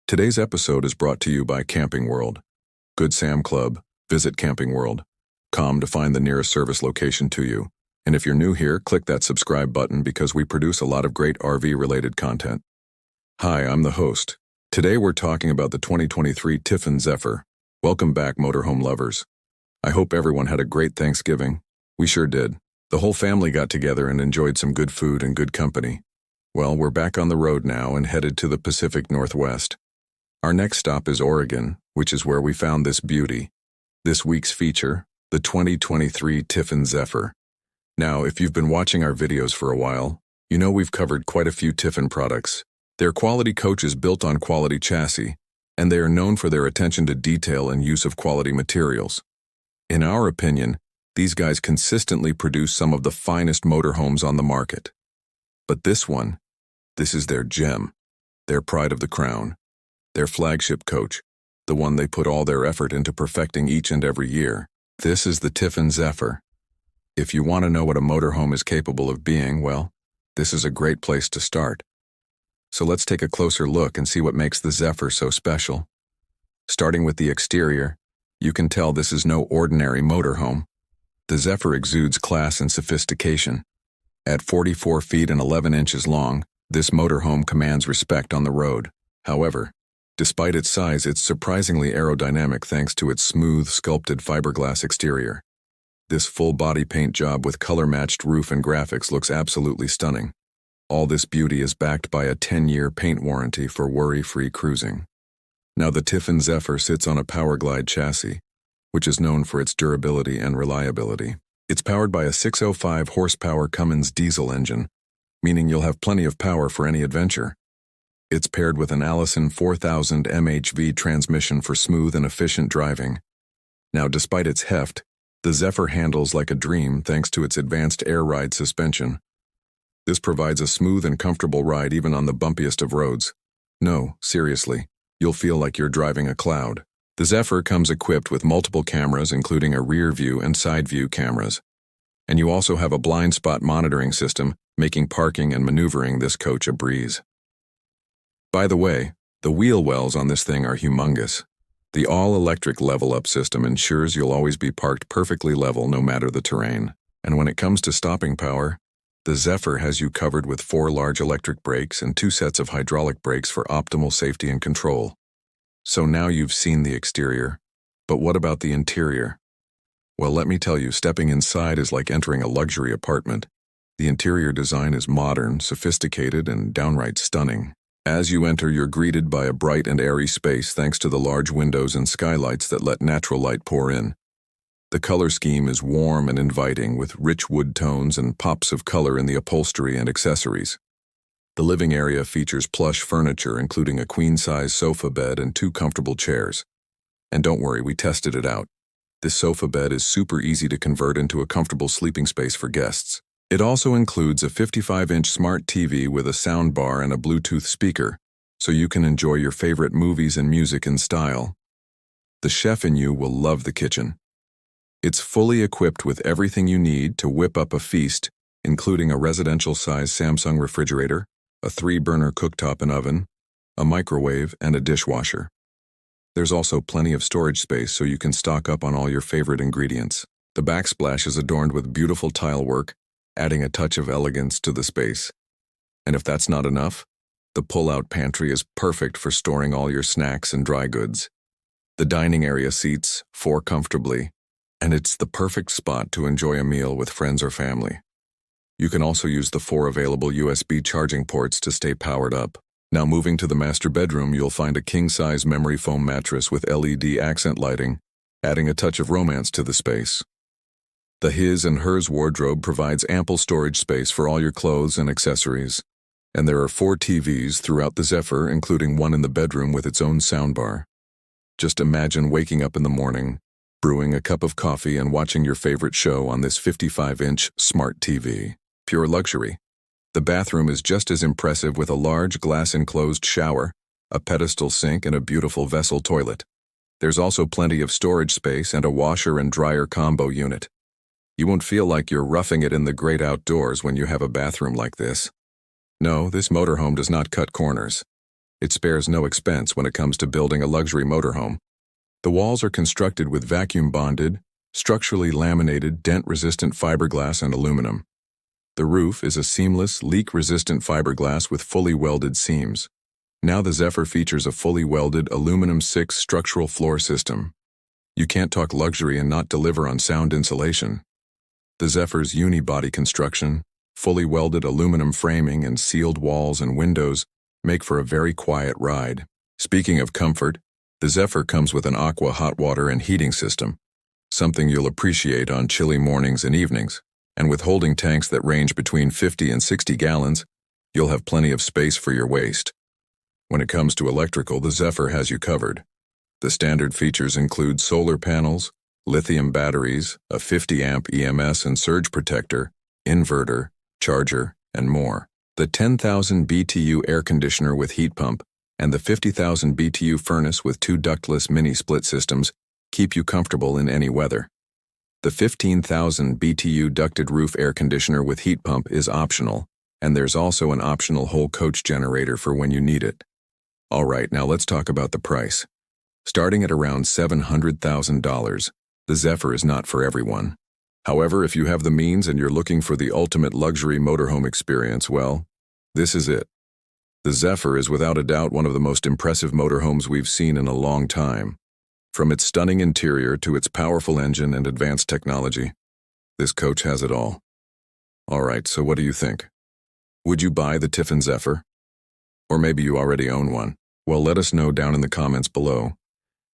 Today's episode is brought to you by Camping World. Good Sam Club, visit Camping World. Com to find the nearest service location to you. And if you're new here, click that subscribe button because we produce a lot of great RV-related content. Hi, I'm the host. Today we're talking about the 2023 Tiffin Zephyr. Welcome back, motorhome lovers. I hope everyone had a great Thanksgiving. We sure did. The whole family got together and enjoyed some good food and good company. Well, we're back on the road now and headed to the Pacific Northwest. Our next stop is Oregon, which is where we found this beauty. This week's feature, the 2023 Tiffin Zephyr. Now, if you've been watching our videos for a while, you know we've covered quite a few Tiffin products. They're quality coaches built on quality chassis, and they are known for their attention to detail and use of quality materials. In our opinion, these guys consistently produce some of the finest motorhomes on the market. But this is their gem, their pride of the crown, their flagship coach, the one they put all their effort into perfecting each and every year. This is the Tiffin Zephyr. If you want to know what a motorhome is capable of being, well, this is a great place to start. So let's take a closer look and see what makes the Zephyr so special. Starting with the exterior, you can tell this is no ordinary motorhome. The Zephyr exudes class and sophistication. At 44 feet and 11 inches long, this motorhome commands respect on the road. However, despite its size, it's surprisingly aerodynamic thanks to its smooth, sculpted fiberglass exterior. This full body paint job with color-matched roof and graphics looks absolutely stunning. All this beauty is backed by a 10-year paint warranty for worry-free cruising. Now the Tiffin Zephyr sits on a Powerglide chassis, which is known for its durability and reliability. It's powered by a 605 horsepower Cummins diesel engine, meaning you'll have plenty of power for any adventure. It's paired with an Allison 4000 MHV transmission for smooth and efficient driving. Now, despite its heft, the Zephyr handles like a dream thanks to its advanced air ride suspension. This provides a smooth and comfortable ride even on the bumpiest of roads. No, seriously, you'll feel like you're driving a cloud. The Zephyr comes equipped with multiple cameras, including a rear view and side view cameras. And you also have a blind spot monitoring system, making parking and maneuvering this coach a breeze. By the way, the wheel wells on this thing are humongous. The all-electric level-up system ensures you'll always be parked perfectly level no matter the terrain. And when it comes to stopping power, the Zephyr has you covered with 4 large electric brakes and 2 sets of hydraulic brakes for optimal safety and control. So now you've seen the exterior, but what about the interior? Well, let me tell you, stepping inside is like entering a luxury apartment. The interior design is modern, sophisticated, and downright stunning. As you enter, you're greeted by a bright and airy space thanks to the large windows and skylights that let natural light pour in. The color scheme is warm and inviting, with rich wood tones and pops of color in the upholstery and accessories. The living area features plush furniture, including a queen-size sofa bed and 2 comfortable chairs. And don't worry, we tested it out. This sofa bed is super easy to convert into a comfortable sleeping space for guests. It also includes a 55-inch smart TV with a sound bar and a Bluetooth speaker, so you can enjoy your favorite movies and music in style. The chef in you will love the kitchen. It's fully equipped with everything you need to whip up a feast, including a residential-sized Samsung refrigerator, a 3-burner cooktop and oven, a microwave, and a dishwasher. There's also plenty of storage space so you can stock up on all your favorite ingredients. The backsplash is adorned with beautiful tile work, adding a touch of elegance to the space. And if that's not enough, the pull-out pantry is perfect for storing all your snacks and dry goods. The dining area seats 4 comfortably, and it's the perfect spot to enjoy a meal with friends or family. You can also use the 4 available USB charging ports to stay powered up. Now moving to the master bedroom, you'll find a king-size memory foam mattress with LED accent lighting, adding a touch of romance to the space. The his and hers wardrobe provides ample storage space for all your clothes and accessories. And there are 4 TVs throughout the Zephyr, including one in the bedroom with its own soundbar. Just imagine waking up in the morning, brewing a cup of coffee and watching your favorite show on this 55-inch smart TV. Pure luxury. The bathroom is just as impressive with a large glass-enclosed shower, a pedestal sink, and a beautiful vessel toilet. There's also plenty of storage space and a washer and dryer combo unit. You won't feel like you're roughing it in the great outdoors when you have a bathroom like this. No, this motorhome does not cut corners. It spares no expense when it comes to building a luxury motorhome. The walls are constructed with vacuum-bonded, structurally laminated, dent-resistant fiberglass and aluminum. The roof is a seamless, leak-resistant fiberglass with fully welded seams. Now the Zephyr features a fully welded aluminum 6 structural floor system. You can't talk luxury and not deliver on sound insulation. The Zephyr's unibody construction, fully welded aluminum framing and sealed walls and windows make for a very quiet ride. Speaking of comfort, the Zephyr comes with an aqua hot water and heating system, something you'll appreciate on chilly mornings and evenings. And with holding tanks that range between 50 and 60 gallons, you'll have plenty of space for your waste. When it comes to electrical, the Zephyr has you covered. The standard features include solar panels, lithium batteries, a 50-amp EMS and surge protector, inverter, charger, and more. The 10,000 BTU air conditioner with heat pump and the 50,000 BTU furnace with 2 ductless mini-split systems keep you comfortable in any weather. The 15,000 BTU ducted roof air conditioner with heat pump is optional, and there's also an optional whole coach generator for when you need it. Alright, now let's talk about the price. Starting at around $700,000, the Zephyr is not for everyone. However, if you have the means and you're looking for the ultimate luxury motorhome experience, well, this is it. The Zephyr is without a doubt one of the most impressive motorhomes we've seen in a long time. From its stunning interior to its powerful engine and advanced technology, this coach has it all. Alright, so what do you think? Would you buy the Tiffin Zephyr? Or maybe you already own one? Well, let us know down in the comments below.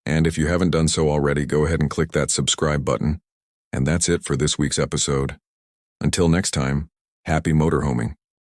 And if you haven't done so already, go ahead and click that subscribe button. And that's it for this week's episode. Until next time, happy motorhoming.